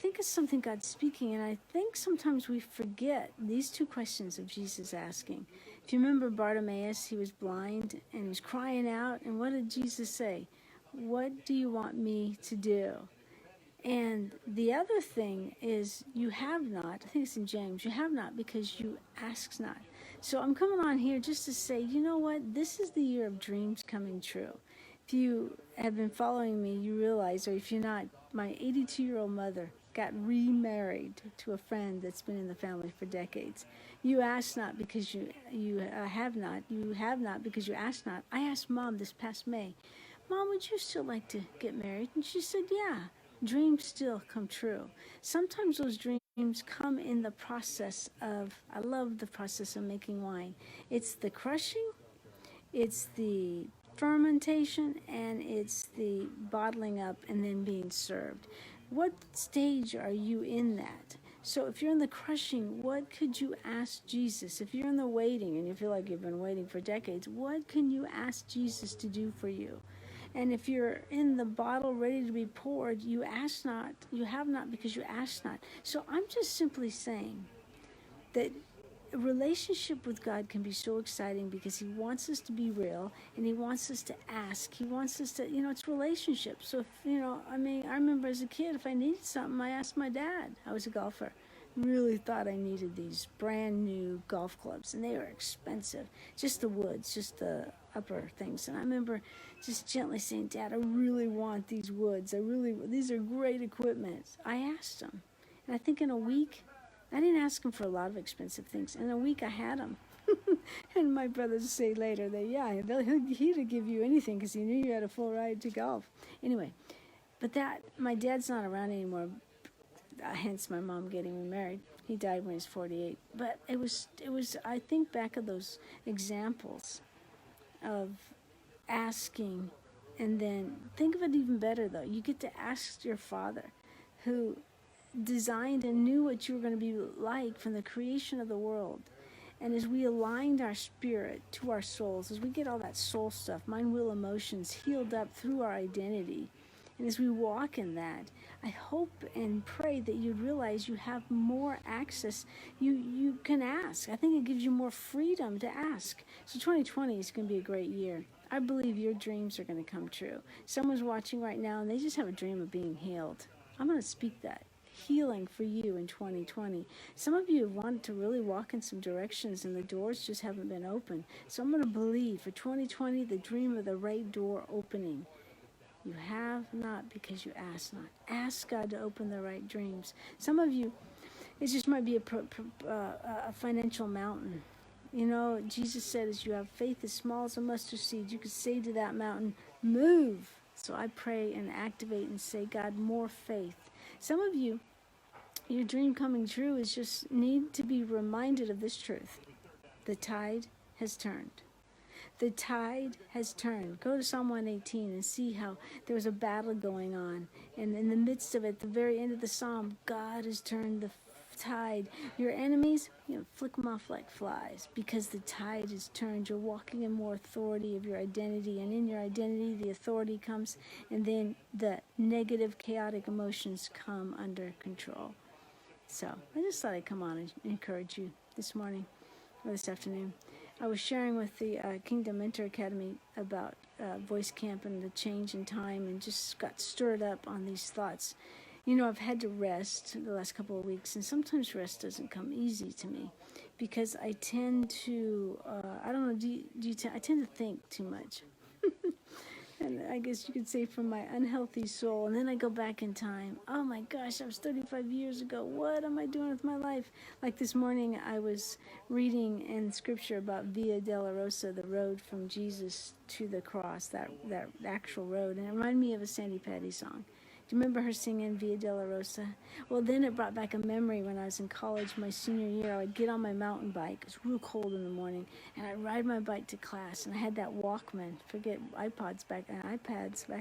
think it's something God's speaking, and I think sometimes we forget these two questions of Jesus asking. If you remember Bartimaeus, he was blind and he was crying out, and what did Jesus say? What do you want me to do? And the other thing is, you have not, I think it's in James, you have not because you ask not. So I'm coming on here just to say, you know what? This is the year of dreams coming true. If you have been following me, you realize, or if you're not, my 82-year-old mother got remarried to a friend that's been in the family for decades. You ask not because you have not. You have not because you ask not. I asked Mom this past May, Mom, would you still like to get married? And she said, yeah. Dreams still come true. Sometimes those dreams come in the process of, I love the process of making wine. It's the crushing, it's the fermentation, and it's the bottling up and then being served. What stage are you in that? So if you're in the crushing, what could you ask Jesus? If you're in the waiting and you feel like you've been waiting for decades, what can you ask Jesus to do for you? And if you're in the bottle ready to be poured, you ask not, you have not because you ask not. So I'm just simply saying that a relationship with God can be so exciting because he wants us to be real and he wants us to ask. He wants us to, it's relationships. So, I remember as a kid, if I needed something, I asked my dad. I was a golfer. Really thought I needed these brand new golf clubs, and they were expensive. Just the woods, just the upper things. And I remember just gently saying, Dad, I really want these woods. These are great equipment. I asked him. And I think in a week, I didn't ask him for a lot of expensive things. In a week, I had them. And my brothers say later that, he'd give you anything because he knew you had a full ride to golf. Anyway, but my dad's not around anymore. Hence my mom getting remarried. He died when he was 48. But it was. I think back of those examples of asking, and then think of it even better though. You get to ask your Father, who designed and knew what you were going to be like from the creation of the world. And as we aligned our spirit to our souls, as we get all that soul stuff, mind, will, emotions healed up through our identity, and as we walk in that, I hope and pray that you'd realize you have more access. You can ask. I think it gives you more freedom to ask. So 2020 is going to be a great year. I believe your dreams are going to come true. Someone's watching right now and they just have a dream of being healed. I'm going to speak that. Healing for you in 2020. Some of you have wanted to really walk in some directions and the doors just haven't been open. So I'm going to believe for 2020 the dream of the right door opening. You have not because you ask not. Ask God to open the right dreams. Some of you, it just might be a financial mountain. Jesus said, as you have faith as small as a mustard seed, you could say to that mountain, move. So I pray and activate and say, God, more faith. Some of you, your dream coming true is just need to be reminded of this truth. The tide has turned. The tide has turned. Go to Psalm 118 and see how there was a battle going on. And in the midst of it, at the very end of the psalm, God has turned the tide. Your enemies, flick them off like flies because the tide has turned. You're walking in more authority of your identity. And in your identity, the authority comes. And then the negative, chaotic emotions come under control. So I just thought I'd come on and encourage you this morning or this afternoon. I was sharing with the Kingdom Mentor Academy about voice camp and the change in time, and just got stirred up on these thoughts. I've had to rest the last couple of weeks, and sometimes rest doesn't come easy to me because I tend to, I tend to think too much. And I guess you could say from my unhealthy soul. And then I go back in time. Oh my gosh, that was 35 years ago. What am I doing with my life? Like this morning, I was reading in scripture about Via Dolorosa, the road from Jesus to the cross, that actual road. And it reminded me of a Sandy Patty song. Do you remember her singing Via Dolorosa? Well, then it brought back a memory when I was in college, my senior year. I would get on my mountain bike. It was real cold in the morning. And I'd ride my bike to class. And I had that Walkman, forget iPads back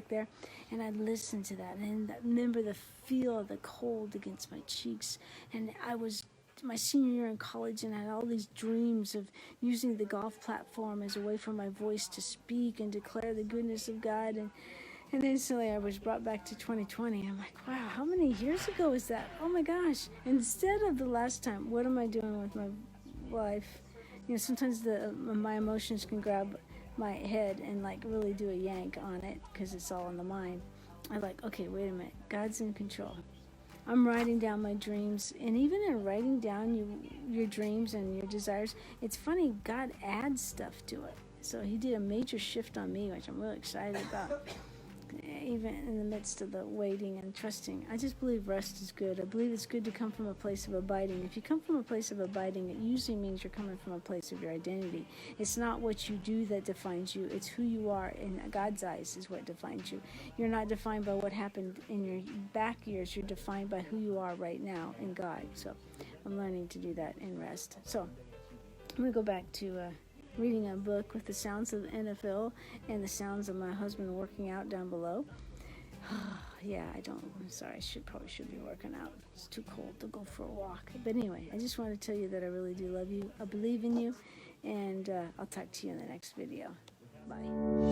there. And I'd listen to that. And I remember the feel of the cold against my cheeks. And I was my senior year in college, and I had all these dreams of using the golf platform as a way for my voice to speak and declare the goodness of God. And And instantly I was brought back to 2020. I'm like, wow, how many years ago is that? Oh my gosh. Instead of the last time, what am I doing with my life? Sometimes my emotions can grab my head and like really do a yank on it because it's all in the mind. I'm like, okay, wait a minute. God's in control. I'm writing down my dreams, and even in writing down your dreams and your desires, it's funny, God adds stuff to it. So he did a major shift on me, which I'm really excited about. Even in the midst of the waiting and trusting, I just believe rest is good. I believe it's good to come from a place of abiding. If you come from a place of abiding, it usually means you're coming from a place of your identity. It's not what you do that defines you. It's who you are in God's eyes is what defines you. You're not defined by what happened in your back years. You're defined by who you are right now in God. So I'm learning to do that in rest. So I'm going to go back to reading a book with the sounds of the NFL and the sounds of my husband working out down below. Yeah, I'm sorry, probably should be working out. It's too cold to go for a walk. But anyway, I just want to tell you that I really do love you. I believe in you, and I'll talk to you in the next video. Bye.